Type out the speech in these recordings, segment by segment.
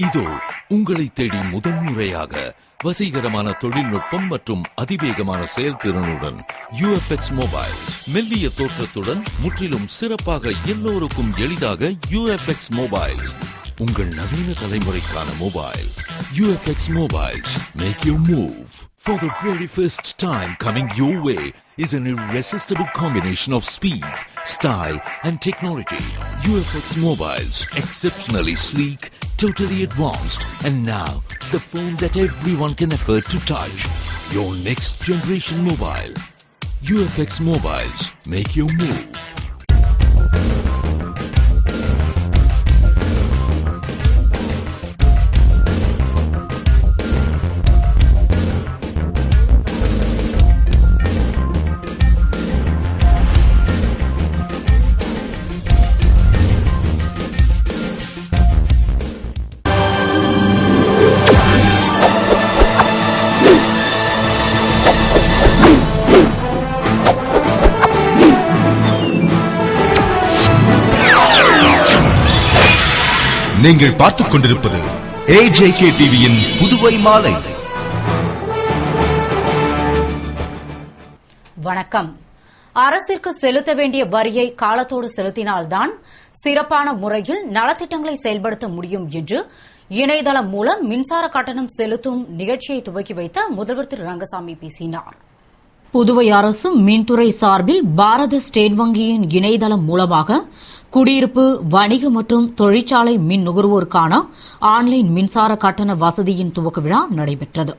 இதோ உங்களை தேடி முதன்முறையாக வசீகரமான தொழில்நுட்பம் மற்றும் அதிவேகமான செயல்திறனுடன் UFX மொபைல். மெல்லிய தோற்றத்துடன் முற்றிலும் சிறப்பாக எல்லோருக்கும் எளிதாக UFX மொபைல். உங்கள் நவீன தலைமுறைக்கான mobile. UFX Mobiles. Make your move. For the very first time coming your way is an irresistible combination of speed, style and technology. UFX Mobiles. Exceptionally sleek, totally advanced, and now the phone that everyone can afford to touch. Your next generation mobile. UFX Mobiles. Make your move. நீங்கள் பார்த்துக் கொண்டிருப்பது AJK டிவியின் புதுவை மாலை. வணக்கம். அரசிற்கு செலுத்த வேண்டிய வரியை காலத்தோடு செலுத்தினால்தான் சிறப்பான முறையில் நலத்திட்டங்களை செயல்படுத்த முடியும் என்று இணையதளம் மூலம் மின்சார கட்டணம் செலுத்தும் நிகழ்ச்சியை துவக்கி வைத்த முதல்வர் திரு ரங்கசாமி பேசினார். புதுவை அரசு மின்துறை சார்பில் பாரத ஸ்டேட் வங்கியின் இணையதளம் மூலமாக குடியிருப்பு, வணிக மற்றும் தொழிற்சாலை மின் நுகர்வோருக்கான ஆன்லைன் மின்சார கட்டண வசதியின் துவக்க விழா நடைபெற்றது.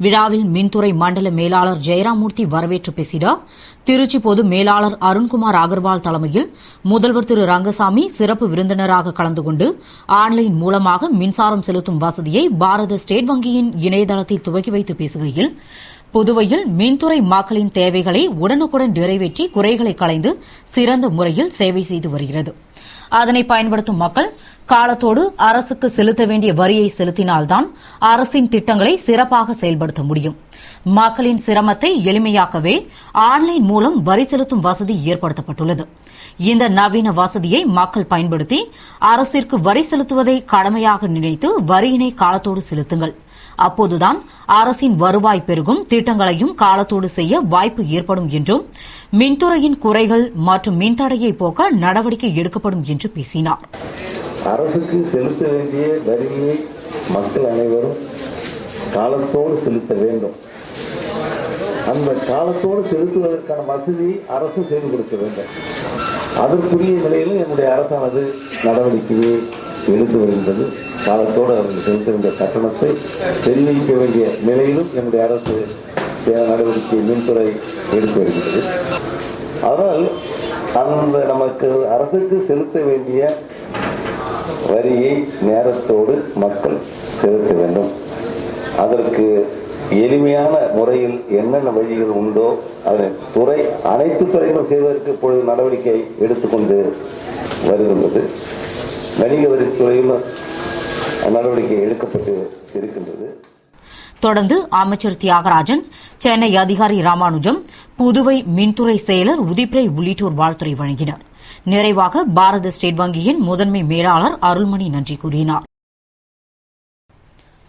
விழாவில் மின்துறை மண்டல மேலாளர் ஜெயராமூர்த்தி வரவேற்று பேசினார். திருச்சி பொது மேலாளர் அருண்குமார் அகர்வால் தலைமையில் முதல்வர் திரு ரங்கசாமி சிறப்பு விருந்தினராக கலந்து கொண்டு ஆன்லைன் மூலமாக மின்சாரம் செலுத்தும் வசதியை பாரத ஸ்டேட் வங்கியின் இணையதளத்தில் துவக்கி வைத்து பேசுகையில், புதுவையில் மின்துறை மக்களின் தேவைகளை உடனுக்குடன் நிறைவேற்றி குறைகளை களைந்து சிறந்த முறையில் சேவை செய்து வருகிறது. அதனை பயன்படுத்தும் மக்கள் காலத்தோடு அரசுக்கு செலுத்த வேண்டிய வரியை செலுத்தினால்தான் அரசின் திட்டங்களை சிறப்பாக செயல்படுத்த முடியும். மக்களின் சிரமத்தை எளிமையாக்கவே ஆன்லைன் மூலம் வரி செலுத்தும் வசதி ஏற்படுத்தப்பட்டுள்ளது. இந்த நவீன வசதியை மக்கள் பயன்படுத்தி அரசிற்கு வரி செலுத்துவதை கடமையாக நினைத்து வரியினை காலத்தோடு செலுத்துங்கள். அப்போதுதான் அரசின் வருவாய் பெருகும், திட்டங்களையும் காலத்தோடு செய்ய வாய்ப்பு ஏற்படும் என்றும், மின்துறையின் குறைகள் மற்றும் மின்தடையை போக்க நடவடிக்கை எடுக்கப்படும் என்று பேசினார். அரசுக்கு செலுத்த வேண்டிய வரியை மக்கள் அனைவரும் காலத்தோடு செலுத்த வேண்டும். அந்த காலத்தோடு செலுத்துவதற்கான வசதியை அரசு செய்து கொடுக்க வேண்டும். அதற்குரிய நிலையிலும் என்னுடைய அரசானது நடவடிக்கையை எடுத்து வருகின்றது. காலத்தோடு அவர்கள் செலுத்த வேண்டிய கட்டணத்தை தெரிவிக்க வேண்டிய நிலையிலும் என்னுடைய அரசு நடவடிக்கை மின்துறை எடுத்து வருகின்றது. அதனால் அந்த நமக்கு அரசுக்கு செலுத்த வேண்டிய வரியை நேரத்தோடு மக்கள் செலுத்த வேண்டும். அதற்கு எளிமையான முறையில் என்னென்ன வழிகள் உண்டோ அதை அனைத்து துறைகளும் செய்வதற்கு இப்பொழுது நடவடிக்கை எடுத்துக்கொண்டு வருகின்றது. வணிக வரித்துறையில் நடவடிக்கை எடுக்கப்பட்டு இருக்கின்றது. தொடர்ந்து அமைச்சர் தியாகராஜன், சென்னை அதிகாரி ராமானுஜம், புதுவை மின்துறை செயலர் உதிப்ரை உள்ளிட்டோர் வாழ்த்துரை வழங்கினர். நிறைவாக பாரத ஸ்டேட் வங்கியின் முதன்மை மேலாளர் அருள்மணி நன்றி கூறினார்.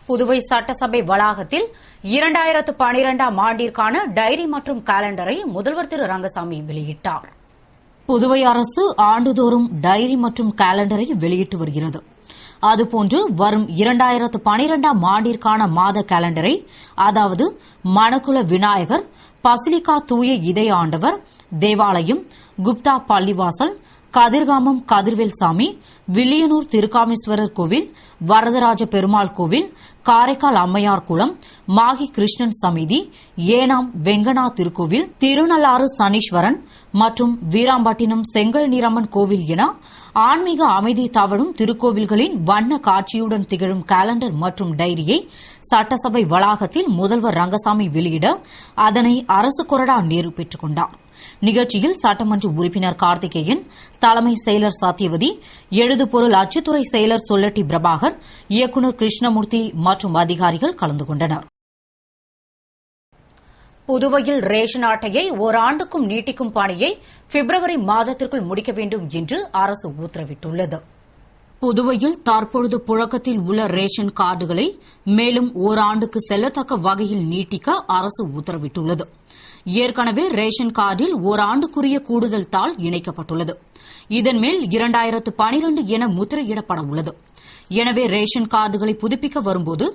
புதுவை சட்டசபை வளாகத்தில் 2012ஆம் ஆண்டிற்கான டைரி மற்றும் காலண்டரை முதல்வர் திரு ரங்கசாமி வெளியிட்டார். புதுவை அரசு ஆண்டுதோறும் டைரி மற்றும் காலண்டரை வெளியிட்டு வருகிறது. அதுபோன்று வரும் 2012ஆம் ஆண்டிற்கான மாத காலண்டரை, அதாவது மணக்குள விநாயகர், பசிலிகா தூய இதய ஆண்டவர் தேவாலயம், குப்தா பள்ளிவாசல், கதிர்காமம் கதிர்வேல்சாமி, வில்லியனூர் திருக்காமேஸ்வரர் கோவில், வரதராஜ பெருமாள் கோவில், காரைக்கால் அம்மையார் குளம், மாகி கிருஷ்ணன் சமிதி, ஏனாம் வெங்கனா திருக்கோவில், திருநள்ளாறு சனீஸ்வரன் மற்றும் வீராம்பட்டினம் செங்கல் நீரம்மன் கோவில் என ஆன்மீக அமைதி தவழும் திருக்கோவில்களின் வண்ண காட்சியுடன் திகழும் காலண்டர் மற்றும் டைரியை சட்டசபை வளாகத்தில் முதல்வர் ரங்கசாமி வெளியிட அதனை அரசு கொறடா நேரு பெற்றுக் கொண்டார். நிகழ்ச்சியில் சட்டமன்ற உறுப்பினர் கார்த்திகேயன், தலைமை செயலர் சத்யவதி, எழுதுபொருள் அச்சுத்துறை செயலர் சொல்லட்டி பிரபாகர், இயக்குநர் கிருஷ்ணமூர்த்தி மற்றும் அதிகாரிகள் கலந்து கொண்டனர். புதுவையில் ரேஷன் அட்டையை ஓராண்டுக்கும் நீட்டிக்கும் பணியை பிப்ரவரி மாதத்திற்குள் முடிக்க வேண்டும் என்று அரசு உத்தரவிட்டுள்ளது. புதுவையில் தற்பொழுது புழக்கத்தில் உள்ள ரேஷன் கார்டுகளை மேலும் ஓராண்டுக்கு செல்லத்தக்க வகையில் நீட்டிக்க அரசு உத்தரவிட்டுள்ளது. ஏற்கனவே ரேஷன் கார்டில் ஓராண்டுக்குரிய கூடுதல் தாள் இணைக்கப்பட்டுள்ளது. இதன்மேல் 2012 என முத்திரையிடப்பட உள்ளது. எனவே ரேஷன் கார்டுகளை புதுப்பிக்க வரும்போது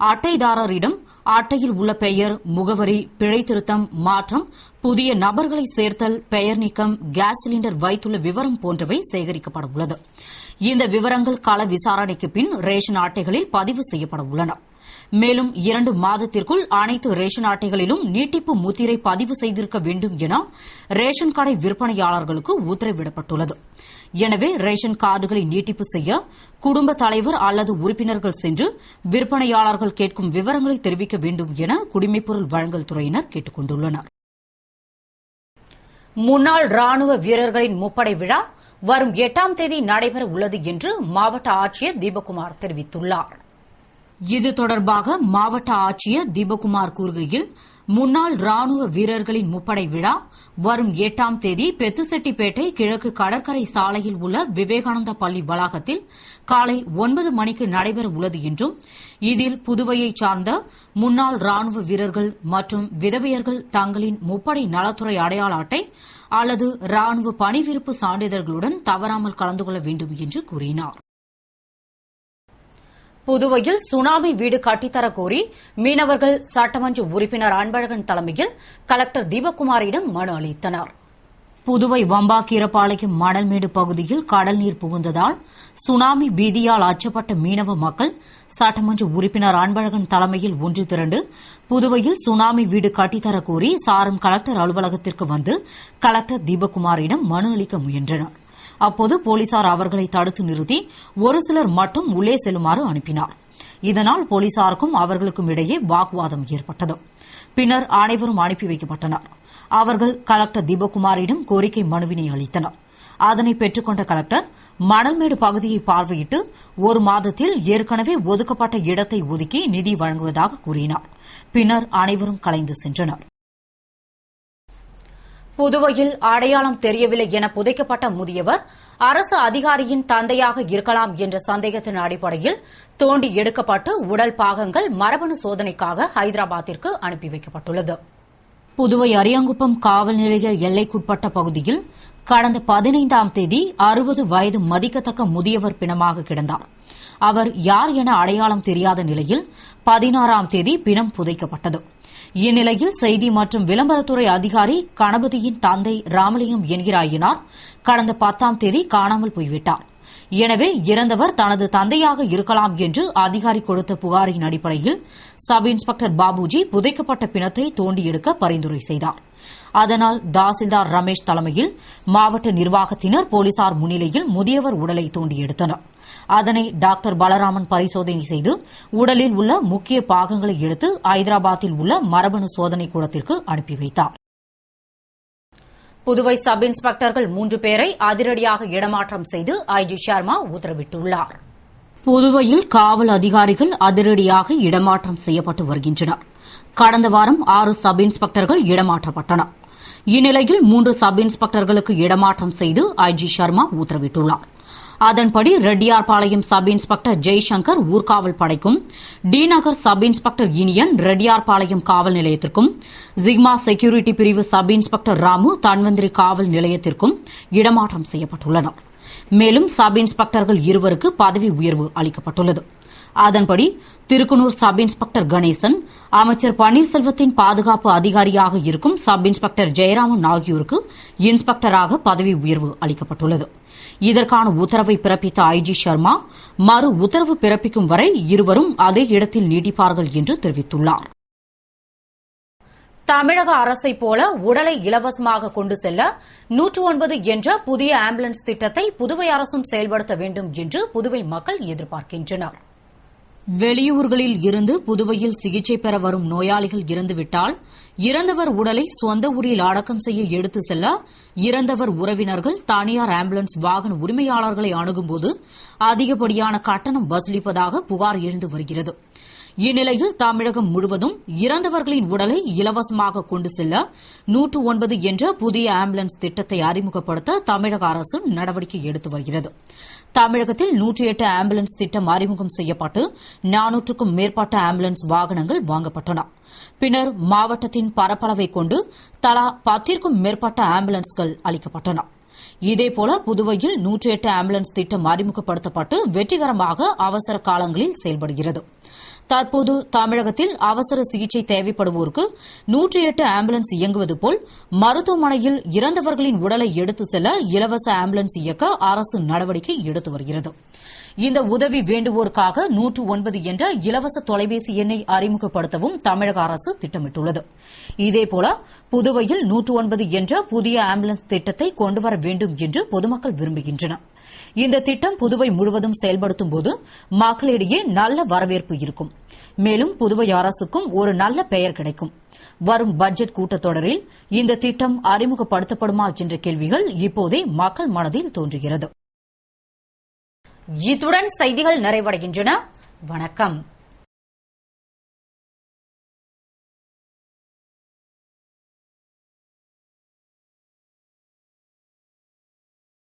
அட்டைதாரரிடம் அட்டையில் உள்ள பெயர், முகவரி, பிழை திருத்தம், மாற்றம், புதிய நபர்களை சேர்த்தல், பெயர் நீக்கம், கேஸ் சிலிண்டர் வைத்துள்ள விவரம் போன்றவை சேகரிக்கப்பட உள்ளது. இந்த விவரங்கள் கள விசாரணைக்கு பின் ரேஷன் அட்டைகளில் பதிவு செய்யப்பட உள்ளன. மேலும் 2 மாதத்திற்குள் அனைத்து ரேஷன் அட்டைகளிலும் நீட்டிப்பு முத்திரை பதிவு செய்திருக்க வேண்டும் என ரேஷன் கடை விற்பனையாளர்களுக்கு உத்தரவிடப்பட்டுள்ளது. எனவே ரேஷன் கார்டுகளை நீட்டிப்பு செய்ய குடும்ப தலைவர் அல்லது உறுப்பினர்கள் சென்று விற்பனையாளர்கள் கேட்கும் விவரங்களை தெரிவிக்க வேண்டும் என குடிமைப்பொருள் வழங்கல் துறையினர் கேட்டுக் கொண்டுள்ளனர். முன்னாள் ராணுவ வீரர்களின் முப்படை விழா வரும் 8ஆம் தேதி நடைபெற உள்ளது என்று மாவட்ட ஆட்சியர் தீபக்குமார் தெரிவித்துள்ளார். இது தொடர்பாக மாவட்ட ஆட்சியர் தீபக்குமார் கூறுகையில், முன்னாள் ராணுவ வீரர்களின் முப்படை விழா வரும் 8ஆம் தேதி பெத்துசெட்டிப்பேட்டை கிழக்கு கடற்கரை சாலையில் உள்ள விவேகானந்தா பள்ளி வளாகத்தில் காலை 9 மணிக்கு நடைபெற உள்ளது என்றும், இதில் புதுவையைச் சார்ந்த முன்னாள் ராணுவ வீரர்கள் மற்றும் விதவையர்கள் தங்களின் முப்படை நலத்துறை அடையாள அட்டை அல்லது ராணுவ பணிவிருப்பு சான்றிதழ்களுடன் தவறாமல் கலந்து கொள்ள வேண்டும் என்று கூறினார். புதுவையில் சுனாமி வீடு கட்டித்தரக் கோரி மீனவர்கள் சட்டமன்ற உறுப்பினர் அன்பழகன் தலைமையில் கலெக்டர் தீபக்குமாரிடம் மனு அளித்தனர். புதுவை வம்பாக்கீரப்பாளையம் மணல்மேடு பகுதியில் கடல் நீர் புகுந்ததால் சுனாமி பீதியால் அச்சப்பட்ட மீனவ மக்கள் சட்டமன்ற உறுப்பினர் அன்பழகன் தலைமையில் ஒன்று திரண்டு புதுவையில் சுனாமி வீடு கட்டித்தரக் கோரி சாரம் கலெக்டர் அலுவலகத்திற்கு வந்து கலெக்டர் தீபக்குமாரிடம் மனு அளிக்க முயன்றனர். அப்போது போலீசார் அவர்களை தடுத்து நிறுத்தி ஒரு சிலர் மட்டும் உள்ளே செல்லுமாறு அனுப்பினார். இதனால் போலீசாருக்கும் அவர்களுக்கும் இடையே வாக்குவாதம் ஏற்பட்டது. பின்னர் அனைவரும் அனுப்பி வைக்கப்பட்டனர். அவர்கள் கலெக்டர் தீபக்குமாரிடம் கோரிக்கை மனுவினை அளித்தனர். அதனை பெற்றுக் கொண்ட கலெக்டர் மணல்மேடு பகுதியை பார்வையிட்டு 1 மாதத்தில் ஏற்கனவே ஒதுக்கப்பட்ட இடத்தை ஒதுக்கி நிதி வழங்குவதாக கூறினார். பின்னர் அனைவரும் கலைந்து சென்றனர். புதுவையில் அடையாளம் தெரியவில்லை என புதைக்கப்பட்ட முதியவர் அரசு அதிகாரியின் தந்தையாக இருக்கலாம் என்ற சந்தேகத்தின் அடிப்படையில் தோண்டி எடுக்கப்பட்டு உடல் பாகங்கள் மரபணு சோதனைக்காக ஹைதராபாத்திற்கு அனுப்பி வைக்கப்பட்டுள்ளது. புதுவை அரியாங்குப்பம் காவல் நிலைய எல்லைக்குட்பட்ட பகுதியில் கடந்த 15ஆம் தேதி 60 வயது மதிக்கத்தக்க முதியவர் பிணமாக கிடந்தார். அவர் யார் என அடையாளம் தெரியாத நிலையில் 16ஆம் தேதி பிணம் புதைக்கப்பட்டது. இந்நிலையில் செய்தி மற்றும் விளம்பரத்துறை அதிகாரி கணபதியின் தந்தை ராமலிங்கம் என்கிற ஐயனார் கடந்த 10ஆம் தேதி காணாமல் போய்விட்டார். எனவே இறந்தவர் தனது தந்தையாக இருக்கலாம் என்று அதிகாரி கொடுத்த புகாரின் அடிப்படையில் சப் இன்ஸ்பெக்டர் பாபுஜி புதைக்கப்பட்ட பிணத்தை தோண்டி எடுக்க பரிந்துரை செய்தார். அதனால் தாசில்தார் ரமேஷ் தலைமையில் மாவட்ட நிர்வாகத்தினர் போலீசார் முன்னிலையில் முதியவர் உடலை தோண்டி எடுத்தனர். அதனை டாக்டர் பலராமன் பரிசோதனை செய்து உடலில் உள்ள முக்கிய பாகங்களை எடுத்து ஐதராபாத்தில் உள்ள மரபணு சோதனை கூடத்திற்கு அனுப்பி வைத்தார். புதுவை சப் இன்ஸ்பெக்டர்கள் 3 பேரை அதிரடியாக இடமாற்றம் செய்து ஐஜி சர்மா உத்தரவிட்டுள்ளார். புதுவையில் காவல் அதிகாரிகள் அதிரடியாக இடமாற்றம் செய்யப்பட்டு வருகின்றனர். கடந்த வாரம் 6 சப் இன்ஸ்பெக்டர்கள் இடமாற்றப்பட்டனர். இந்நிலையில் 3 சப் இன்ஸ்பெக்டர்களுக்கு இடமாற்றம் செய்து ஐஜி சர்மா உத்தரவிட்டுள்ளார். அதன்படி ரெட்டியார்பாளையம் சப் இன்ஸ்பெக்டர் ஜெய்சங்கர் ஊர்காவல் படைக்கும், டி நகர் சப் இன்ஸ்பெக்டர் இனியன் ரெட்டியார்பாளையம் காவல் நிலையத்திற்கும், ஜிக்மா செக்யூரிட்டி பிரிவு சப் இன்ஸ்பெக்டர் ராமு தன்வந்திரி காவல் நிலையத்திற்கும் இடமாற்றம் செய்யப்பட்டுள்ளனர். மேலும் சப் இன்ஸ்பெக்டர்கள் 2 பதவி உயர்வு அளிக்கப்பட்டுள்ளது. அதன்படி திருக்குனூர் சப் இன்ஸ்பெக்டர் கணேசன், அமைச்சர் பன்னீர்செல்வத்தின் பாதுகாப்பு அதிகாரியாக இருக்கும் சப் இன்ஸ்பெக்டர் ஜெயராமன் ஆகியோருக்கு இன்ஸ்பெக்டராக பதவி உயர்வு அளிக்கப்பட்டுள்ளது. இதற்கான உத்தரவை பிறப்பித்த ஐஜி சர்மா மறு உத்தரவு பிறப்பிக்கும் வரை இருவரும் அதே இடத்தில் நீடிப்பார்கள் என்று தெரிவித்துள்ளார். தமிழக அரசைப் போல உடலை இலவசமாக கொண்டு செல்ல 109 என்ற புதிய ஆம்புலன்ஸ் திட்டத்தை புதுவை அரசும் செயல்படுத்த வேண்டும் என்று புதுவை மக்கள் எதிர்பார்க்கின்றனர். வெளியூர்களில் இருந்து புதுவையில் சிகிச்சை பெற வரும் நோயாளிகள் இறந்துவிட்டால் இறந்தவர் உடலை சொந்த ஊரில் அடக்கம் செய்ய எடுத்து செல்ல இறந்தவர் உறவினர்கள் தனியார் ஆம்புலன்ஸ் வாகன உரிமையாளர்களை அணுகும்போது அதிகப்படியான கட்டணம் வசூலிப்பதாக புகார் எழுந்து வருகிறது. இந்நிலையில் தமிழகம் முழுவதும் இறந்தவர்களின் உடலை இலவசமாக கொண்டு செல்ல 109 என்ற புதிய ஆம்புலன்ஸ் திட்டத்தை அறிமுகப்படுத்த தமிழக அரசு நடவடிக்கை எடுத்து வருகிறது. தமிழகத்தில் 108 ஆம்புலன்ஸ் திட்டம் அறிமுகம் செய்யப்பட்டு 400க்கும் மேற்பட்ட ஆம்புலன்ஸ் வாகனங்கள் வாங்கப்பட்டன. பின்னர் மாவட்டத்தின் பரப்பளவை கொண்டு தலா 10ற்கும் மேற்பட்ட ஆம்புலன்ஸ்கள் அளிக்கப்பட்டன. இதேபோல புதுவையில் 108 ஆம்புலன்ஸ் திட்டம் அறிமுகப்படுத்தப்பட்டு வெற்றிகரமாக அவசர காலங்களில் செயல்படுகிறது. தற்போது தமிழகத்தில் அவசர சிகிச்சை தேவைப்படுவோருக்கு 108 ஆம்புலன்ஸ் இயங்குவது போல் மருத்துவமனையில் இறந்தவர்களின் உடலை எடுத்துச் செல்ல இலவச ஆம்புலன்ஸ் இயக்க அரசு நடவடிக்கை எடுத்து வருகிறது. இந்த உதவி வேண்டுவோருக்காக 109 என்ற இலவச தொலைபேசி எண்ணை அறிமுகப்படுத்தவும் தமிழக அரசு திட்டமிட்டுள்ளது. இதேபோல புதுவையில் 109 என்ற புதிய ஆம்புலன்ஸ் திட்டத்தை கொண்டுவர வேண்டும் என்று பொதுமக்கள் விரும்புகின்றனர். இந்த திட்டம் புதுவை முழுவதும் செயல்படுத்தும்போது மக்களிடையே நல்ல வரவேற்பு இருக்கும். மேலும் புதுவை அரசுக்கும் ஒரு நல்ல பெயர் கிடைக்கும். வரும் பட்ஜெட் கூட்டத்தொடரில் இந்த திட்டம் அறிமுகப்படுத்தப்படுமா என்ற கேள்விகள் இப்போதே மக்கள் மனதில் தோன்றுகிறது. இத்துடன் செய்திகள் நிறைவடைகின்றன. வணக்கம்.